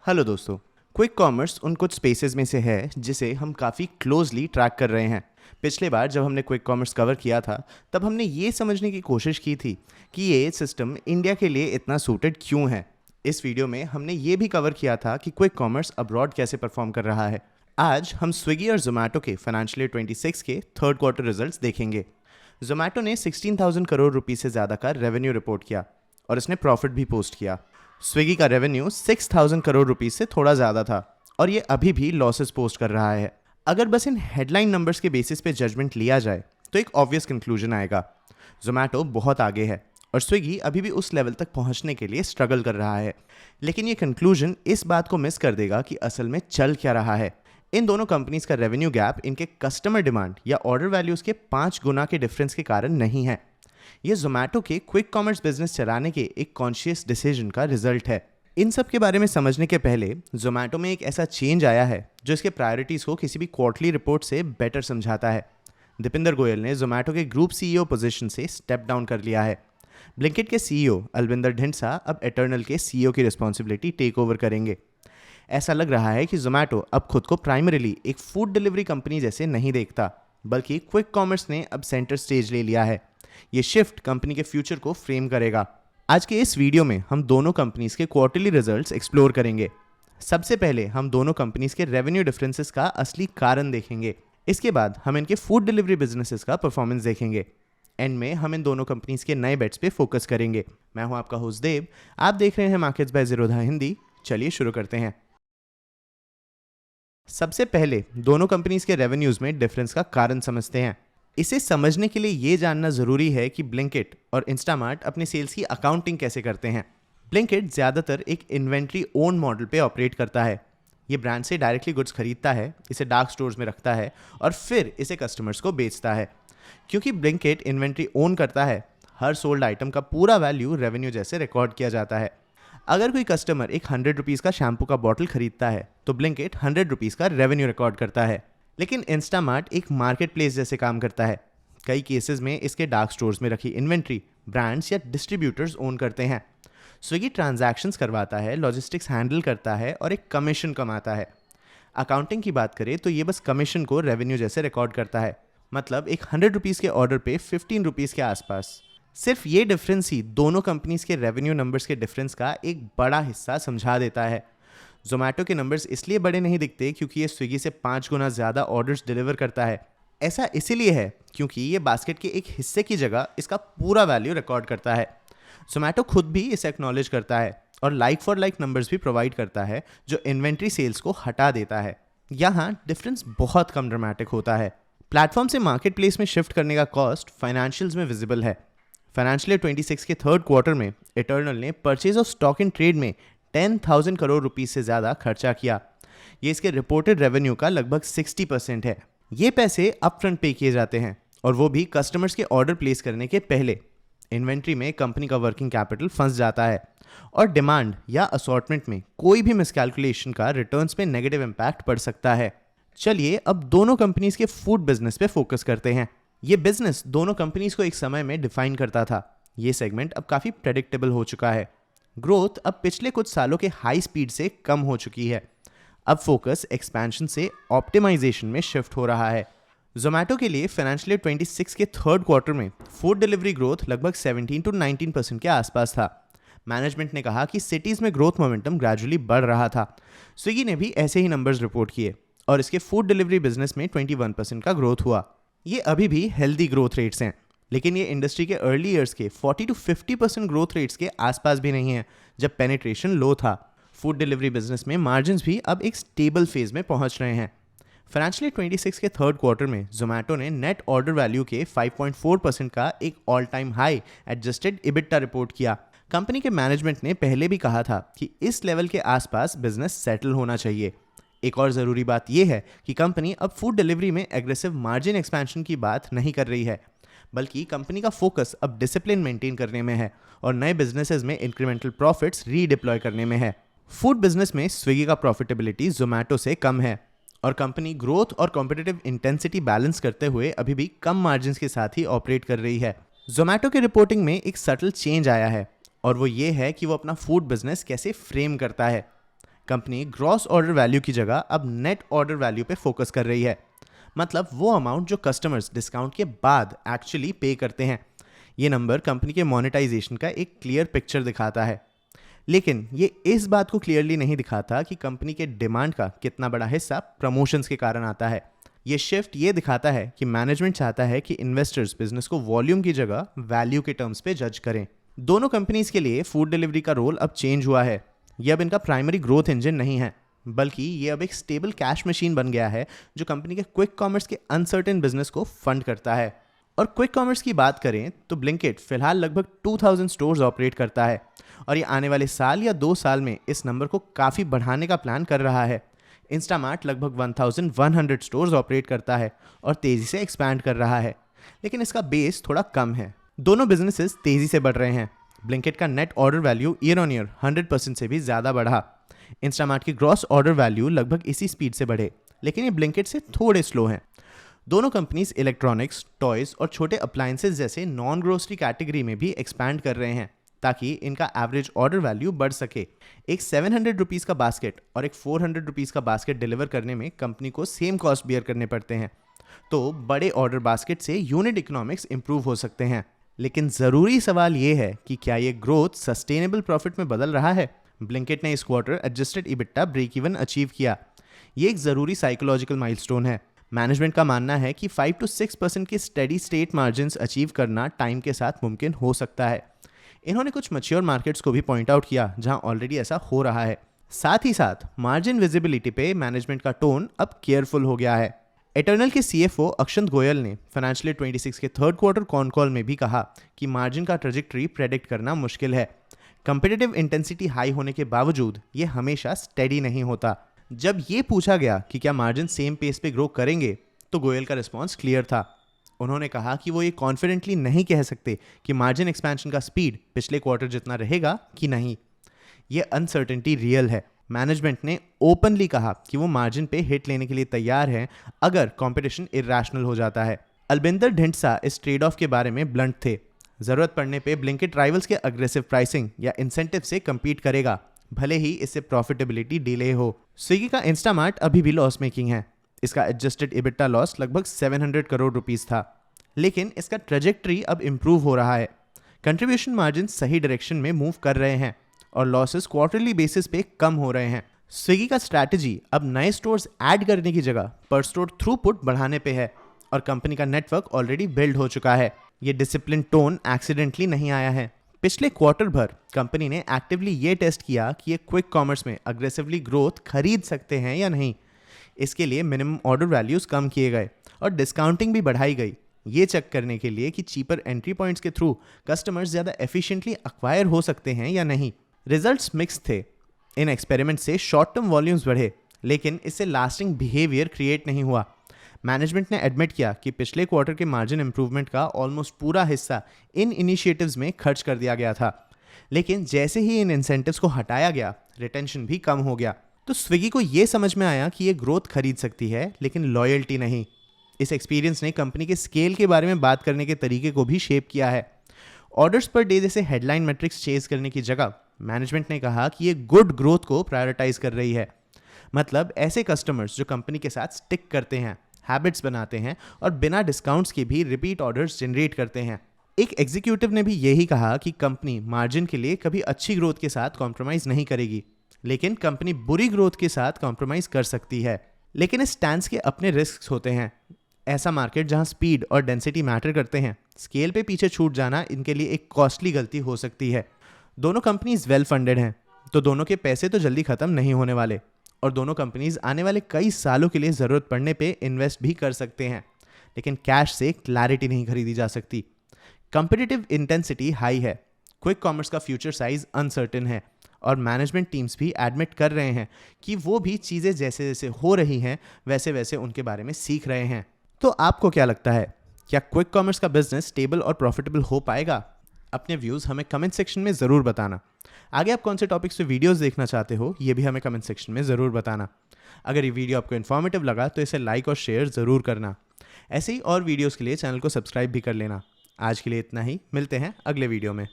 Hello दोस्तों। Quick commerce उन कुछ स्पेसेस में से है जिसे हम काफ़ी क्लोजली ट्रैक कर रहे हैं। पिछले बार जब हमने क्विक कॉमर्स कवर किया था तब हमने ये समझने की कोशिश की थी कि ये सिस्टम इंडिया के लिए इतना सूटेड क्यों है। इस वीडियो में हमने ये भी कवर किया था कि क्विक कॉमर्स अब्रॉड कैसे परफॉर्म कर रहा है। आज हम स्विगी और जोमेटो के फाइनेंशियल ईयर 26 के थर्ड क्वार्टर रिजल्ट्स देखेंगे। जोमेटो ने 16,000 करोड़ रुपए से ज़्यादा का रेवेन्यू रिपोर्ट किया और इसने प्रॉफिट भी पोस्ट किया। स्विगी का रेवेन्यू 6,000 करोड़ रुपीस से थोड़ा ज़्यादा था और ये अभी भी लॉसेस पोस्ट कर रहा है। अगर बस इन हेडलाइन नंबर्स के बेसिस पे जजमेंट लिया जाए तो एक ऑब्वियस कंक्लूजन आएगा, जोमेटो बहुत आगे है और स्विगी अभी भी उस लेवल तक पहुंचने के लिए स्ट्रगल कर रहा है। लेकिन ये कंक्लूजन इस बात को मिस कर देगा कि असल में चल क्या रहा है। इन दोनों कंपनीज का रेवेन्यू गैप इनके कस्टमर डिमांड या ऑर्डर वैल्यूज़ के 5 गुना के डिफरेंस के कारण नहीं है। ये जोमेटो के क्विक कॉमर्स बिजनेस चलाने के एक कॉन्शियस डिसीजन का रिजल्ट है। इन सब के बारे में समझने के पहले जोमेटो में एक ऐसा चेंज आया है जो इसके प्रायोरिटीज़ को किसी भी क्वार्टरली रिपोर्ट से बेटर समझाता है। दीपिंदर गोयल ने जोमेटो के ग्रुप सीईओ पोजीशन से स्टेप डाउन कर लिया है। ब्लिंकिट के सीईओ अलविंदर ढिंडसा अब एटर्नल के सीईओ की रिस्पॉन्सिबिलिटी टेक ओवर करेंगे। ऐसा लग रहा है कि जोमेटो अब खुद को प्राइमरीली एक फूड डिलीवरी कंपनी जैसे नहीं देखता, बल्कि क्विक कॉमर्स ने अब सेंटर स्टेज ले लिया है। ये शिफ्ट कंपनी के फ्यूचर को फ्रेम करेगा। आज के इस वीडियो में हम दोनों कंपनीज के क्वार्टरली रिजल्ट्स एक्सप्लोर करेंगे। सबसे पहले हम दोनों कंपनीज के रेवेन्यू डिफरेंसेस का असली कारण देखेंगे। इसके बाद हम इनके फूड डिलीवरी बिजनेसेस का परफॉर्मेंस देखेंगे। एंड में हम इन दोनों कंपनीज के नए बेट्स पे फोकस करेंगे। मैं हूं आपका होस्ट देव, आप देख रहे हैं मार्केट्स बाय ज़ीरोधा हिंदी। चलिए शुरू करते हैं। सबसे पहले दोनों कंपनीज के रेवेन्यूज में डिफरेंस का कारण समझते हैं। इसे समझने के लिए ये जानना ज़रूरी है कि ब्लिंकिट और इंस्टामार्ट अपनी सेल्स की अकाउंटिंग कैसे करते हैं। ब्लिंकिट ज़्यादातर एक इन्वेंट्री ओन मॉडल पे ऑपरेट करता है। ये ब्रांड से डायरेक्टली गुड्स खरीदता है, इसे डार्क स्टोर्स में रखता है और फिर इसे कस्टमर्स को बेचता है। क्योंकि ब्लिंकिट इन्वेंट्री ओन करता है, हर सोल्ड आइटम का पूरा वैल्यू रेवेन्यू जैसे रिकॉर्ड किया जाता है। अगर कोई कस्टमर एक 100 रुपीज़ का शैम्पू का बॉटल खरीदता है तो ब्लिंकिट 100 रुपीज़ का रेवेन्यू रिकॉर्ड करता है। लेकिन इंस्टामार्ट एक मार्केट प्लेस जैसे काम करता है। कई केसेस में इसके डार्क स्टोर्स में रखी इन्वेंट्री ब्रांड्स या डिस्ट्रीब्यूटर्स ओन करते हैं। स्विगी ट्रांजैक्शंस करवाता है, लॉजिस्टिक्स हैंडल करता है और एक कमीशन कमाता है। अकाउंटिंग की बात करें तो ये बस कमीशन को रेवेन्यू जैसे रिकॉर्ड करता है। मतलब एक 100 रुपीज़ के ऑर्डर पे 15 रुपीज़ के आसपास। सिर्फ ये डिफरेंस ही दोनों कंपनीज के रेवेन्यू नंबर्स के डिफरेंस का एक बड़ा हिस्सा समझा देता है। जोमेटो के नंबर्स इसलिए बड़े नहीं दिखते क्योंकि ये स्विगी से 5 गुना ज़्यादा ऑर्डर्स डिलीवर करता है। ऐसा इसीलिए है क्योंकि ये बास्केट के एक हिस्से की जगह इसका पूरा वैल्यू रिकॉर्ड करता है। जोमेटो खुद भी इसे एक्नॉलेज करता है और लाइक फॉर लाइक नंबर्स भी प्रोवाइड करता है जो इन्वेंट्री सेल्स को हटा देता है। यहाँ डिफरेंस बहुत कम ड्रामेटिक होता है। प्लेटफॉर्म से मार्केट प्लेस में शिफ्ट करने का कॉस्ट फाइनेंशियल्स में विजिबल है। फाइनेंशियल ईयर 26 के थर्ड क्वार्टर में इटर्नल ने purchase of stock in trade में 10,000 करोड़ रुपीस से ज़्यादा खर्चा किया। ये इसके रिपोर्टेड रेवेन्यू का लगभग 60% है। ये पैसे अपफ्रंट पे किए जाते हैं और वो भी कस्टमर्स के ऑर्डर प्लेस करने के पहले। इन्वेंट्री में कंपनी का वर्किंग कैपिटल फंस जाता है और डिमांड या असॉर्टमेंट में कोई भी मिसकैलकुलेशन का रिटर्न्स पे नेगेटिव इम्पैक्ट पड़ सकता है। चलिए अब दोनों कंपनीज के फूड बिजनेस पे फोकस करते हैं। ये बिजनेस दोनों कंपनीज को एक समय में डिफाइन करता था। ये सेगमेंट अब काफ़ी प्रेडिक्टेबल हो चुका है। ग्रोथ अब पिछले कुछ सालों के हाई स्पीड से कम हो चुकी है। अब फोकस एक्सपेंशन से ऑप्टिमाइजेशन में शिफ्ट हो रहा है। जोमेटो के लिए फाइनेंशियल ईयर 26 के थर्ड क्वार्टर में फूड डिलीवरी ग्रोथ लगभग 17 to 19% के आसपास था। मैनेजमेंट ने कहा कि सिटीज़ में ग्रोथ मोमेंटम ग्रेजुअली बढ़ रहा था। स्विगी ने भी ऐसे ही नंबर्स रिपोर्ट किए और इसके फूड डिलीवरी बिजनेस में 21% का ग्रोथ हुआ। ये अभी भी हेल्दी ग्रोथ रेट्स हैं, लेकिन ये इंडस्ट्री के अर्ली ईयर्स के 40 to 50% ग्रोथ रेट्स के आसपास भी नहीं है जब पेनिट्रेशन लो था। फूड डिलीवरी बिजनेस में मार्जिन्स भी अब एक स्टेबल फेज में पहुंच रहे हैं। फाइनेंशियल ईयर 26 के थर्ड क्वार्टर में जोमेटो ने नेट ऑर्डर वैल्यू के 5.4% का एक all time high adjusted EBITDA report किया। कंपनी के मैनेजमेंट ने पहले भी कहा था कि इस लेवल के आसपास बिजनेस सेटल होना चाहिए। एक और ज़रूरी बात यह है कि कंपनी अब फूड डिलीवरी में एग्रेसिव मार्जिन एक्सपेंशन की बात नहीं कर रही है, बल्कि कंपनी का फोकस अब डिसिप्लिन मेंटेन करने में है और नए बिजनेसेस में इंक्रीमेंटल प्रॉफिट्स रीडिप्लॉय करने में है। फूड बिजनेस में स्विगी का प्रॉफिटेबिलिटी जोमेटो से कम है और कंपनी ग्रोथ और कॉम्पिटिटिव इंटेंसिटी बैलेंस करते हुए अभी भी कम मार्जिन के साथ ही ऑपरेट कर रही है। जोमेटो की रिपोर्टिंग में एक सटल चेंज आया है और वो ये है कि वो अपना फूड बिजनेस कैसे फ्रेम करता है। कंपनी ग्रॉस ऑर्डर वैल्यू की जगह अब नेट ऑर्डर वैल्यू पे फोकस कर रही है, मतलब वो अमाउंट जो कस्टमर्स डिस्काउंट के बाद एक्चुअली पे करते हैं। ये नंबर कंपनी के मोनेटाइजेशन का एक क्लियर पिक्चर दिखाता है, लेकिन ये इस बात को क्लियरली नहीं दिखाता कि कंपनी के डिमांड का कितना बड़ा हिस्सा प्रमोशंस के कारण आता है। ये शिफ्ट ये दिखाता है कि मैनेजमेंट चाहता है कि इन्वेस्टर्स बिजनेस को वॉल्यूम की जगह वैल्यू के टर्म्स पे जज करें। दोनों कंपनीज के लिए फूड डिलीवरी का रोल अब चेंज हुआ है। ये अब इनका प्राइमरी ग्रोथ इंजन नहीं है, बल्कि ये अब एक स्टेबल कैश मशीन बन गया है जो कंपनी के क्विक कॉमर्स के अनसर्टेन बिजनेस को फंड करता है। और क्विक कॉमर्स की बात करें तो ब्लिंकिट फिलहाल लगभग 2000 स्टोर्स ऑपरेट करता है और ये आने वाले साल या 2 साल में इस नंबर को काफ़ी बढ़ाने का प्लान कर रहा है। इंस्टामार्ट लगभग 1100 स्टोर्स ऑपरेट करता है और तेज़ी से एक्सपैंड कर रहा है, लेकिन इसका बेस थोड़ा कम है। दोनों बिजनेसेस तेज़ी से बढ़ रहे हैं। ब्लिंकिट का net order value year on year 100% से भी ज़्यादा बढ़ा। इंस्टामार्ट की ग्रॉस ऑर्डर वैल्यू लगभग इसी स्पीड से बढ़े, लेकिन ये ब्लिंकिट से थोड़े स्लो हैं। दोनों कंपनीज इलेक्ट्रॉनिक्स, टॉयज और छोटे अप्लायंसेज जैसे नॉन ग्रोसरी कैटेगरी में भी एक्सपैंड कर रहे हैं ताकि इनका एवरेज ऑर्डर वैल्यू बढ़ सके। एक 700 रुपीज़ का बास्केट और एक 400 रुपीज़ का बास्केट डिलीवर करने में कंपनी को सेम कॉस्ट बियर करने पड़ते हैं, तो बड़े ऑर्डर बास्केट से यूनिट इकोनॉमिक्स इंप्रूव हो सकते हैं। लेकिन ज़रूरी सवाल ये है कि क्या ये ग्रोथ सस्टेनेबल प्रॉफिट में बदल रहा है। ब्लिंकिट ने इस quarter adjusted EBITDA break even achieve किया। ये एक ज़रूरी साइकोलॉजिकल माइलस्टोन है। मैनेजमेंट का मानना है कि 5 to 6% के स्टेडी स्टेट मार्जिन्स अचीव करना टाइम के साथ मुमकिन हो सकता है। इन्होंने कुछ मैच्योर मार्केट्स को भी पॉइंट आउट किया जहां ऑलरेडी ऐसा हो रहा है। साथ ही साथ मार्जिन विजिबिलिटी पे मैनेजमेंट का टोन अब केयरफुल हो गया है। एटर्नल के CFO अक्षंत गोयल ने फाइनेंशियल ईयर 26 के थर्ड क्वार्टर कॉन कॉल में भी कहा कि मार्जिन का ट्रेजेक्टरी प्रेडिक्ट करना मुश्किल है। कंपिटिटिव इंटेंसिटी हाई होने के बावजूद ये हमेशा स्टेडी नहीं होता। जब ये पूछा गया कि क्या मार्जिन सेम पेस पे ग्रो करेंगे, तो गोयल का रिस्पॉन्स क्लियर था। उन्होंने कहा कि वो ये कॉन्फिडेंटली नहीं कह सकते कि मार्जिन एक्सपेंशन का स्पीड पिछले क्वार्टर जितना रहेगा कि नहीं। ये अनसर्टेनिटी रियल है। मैनेजमेंट ने ओपनली कहा कि वो मार्जिन पे हिट लेने के लिए तैयार हैं अगर कंपटीशन इरैशनल हो जाता है। अलबिंदर ढिंडसा इस ट्रेड ऑफ के बारे में ब्लंट थे। जरूरत पड़ने पे ब्लिंकिट राइवल्स के अग्रेसिव प्राइसिंग या इंसेंटिव से compete करेगा, भले ही इससे प्रॉफिटेबिलिटी डिले हो। स्विगी का इंस्टामार्ट अभी भी लॉस मेकिंग है। इसका एडजस्टेड इबिट्टा लॉस लगभग 700 करोड़ रुपीस था, लेकिन इसका ट्रेजेक्टरी अब इंप्रूव हो रहा है। कंट्रीब्यूशन मार्जिन सही डायरेक्शन में मूव कर रहे हैं और लॉसेस क्वार्टरली बेसिस पे कम हो रहे हैं। स्विगी का स्ट्रैटेजी अब नए स्टोर्स ऐड करने की जगह पर स्टोर थ्रूपुट बढ़ाने पे है और कंपनी का नेटवर्क ऑलरेडी बिल्ड हो चुका है। ये डिसिप्लिन टोन एक्सीडेंटली नहीं आया है। पिछले क्वार्टर भर कंपनी ने एक्टिवली ये टेस्ट किया कि ये क्विक कॉमर्स में अग्रेसिवली ग्रोथ खरीद सकते हैं या नहीं। इसके लिए मिनिमम ऑर्डर वैल्यूज कम किए गए और डिस्काउंटिंग भी बढ़ाई गई, ये चेक करने के लिए कि चीपर एंट्री पॉइंट्स के थ्रू कस्टमर्स ज़्यादा एफिशिएंटली एक्वायर हो सकते हैं या नहीं। रिजल्ट्स मिक्स थे। इन एक्सपेरिमेंट से शॉर्ट टर्म वॉल्यूम्स बढ़े, लेकिन इससे लास्टिंग बिहेवियर क्रिएट नहीं हुआ। मैनेजमेंट ने एडमिट किया कि पिछले क्वार्टर के मार्जिन इंप्रूवमेंट का ऑलमोस्ट पूरा हिस्सा इन इनिशिएटिव्स में खर्च कर दिया गया था, लेकिन जैसे ही इन इंसेंटिव्स को हटाया गया, रिटेंशन भी कम हो गया। तो स्विगी को ये समझ में आया कि ये ग्रोथ खरीद सकती है, लेकिन लॉयल्टी नहीं। इस एक्सपीरियंस ने कंपनी के स्केल के बारे में बात करने के तरीके को भी शेप किया है। ऑर्डर्स पर डे जैसे हेडलाइन मैट्रिक्स चेज करने की जगह मैनेजमेंट ने कहा कि ये गुड ग्रोथ को प्रायोरिटाइज कर रही है। मतलब ऐसे कस्टमर्स जो कंपनी के साथ स्टिक करते हैं, हैबिट्स बनाते हैं और बिना डिस्काउंट्स के भी रिपीट ऑर्डर्स जनरेट करते हैं। एक एग्जीक्यूटिव ने भी यही कहा कि कंपनी मार्जिन के लिए कभी अच्छी ग्रोथ के साथ कॉम्प्रोमाइज़ नहीं करेगी, लेकिन कंपनी बुरी ग्रोथ के साथ कॉम्प्रोमाइज़ कर सकती है। लेकिन इस स्टैंस के अपने रिस्क होते हैं। ऐसा मार्केट जहां स्पीड और डेंसिटी मैटर करते हैं, स्केल पे पीछे छूट जाना इनके लिए एक कॉस्टली गलती हो सकती है। दोनों कंपनीज वेल फंडेड हैं, तो दोनों के पैसे तो जल्दी खत्म नहीं होने वाले और दोनों कंपनीज आने वाले कई सालों के लिए ज़रूरत पड़ने पे इन्वेस्ट भी कर सकते हैं, लेकिन कैश से क्लैरिटी नहीं खरीदी जा सकती। कंपिटिटिव इंटेंसिटी हाई है, क्विक कॉमर्स का फ्यूचर साइज अनसर्टेन है और मैनेजमेंट टीम्स भी एडमिट कर रहे हैं कि वो भी चीज़ें जैसे जैसे हो रही हैं वैसे वैसे उनके बारे में सीख रहे हैं। तो आपको क्या लगता है, क्या क्विक कॉमर्स का बिजनेस स्टेबल और प्रॉफिटेबल हो पाएगा? अपने व्यूज़ हमें कमेंट सेक्शन में ज़रूर बताना। आगे आप कौन से टॉपिक्स पे वीडियोस देखना चाहते हो, ये भी हमें कमेंट सेक्शन में ज़रूर बताना। अगर ये वीडियो आपको इन्फॉर्मेटिव लगा तो इसे लाइक और शेयर ज़रूर करना। ऐसे ही और वीडियोस के लिए चैनल को सब्सक्राइब भी कर लेना। आज के लिए इतना ही, मिलते हैं अगले वीडियो में।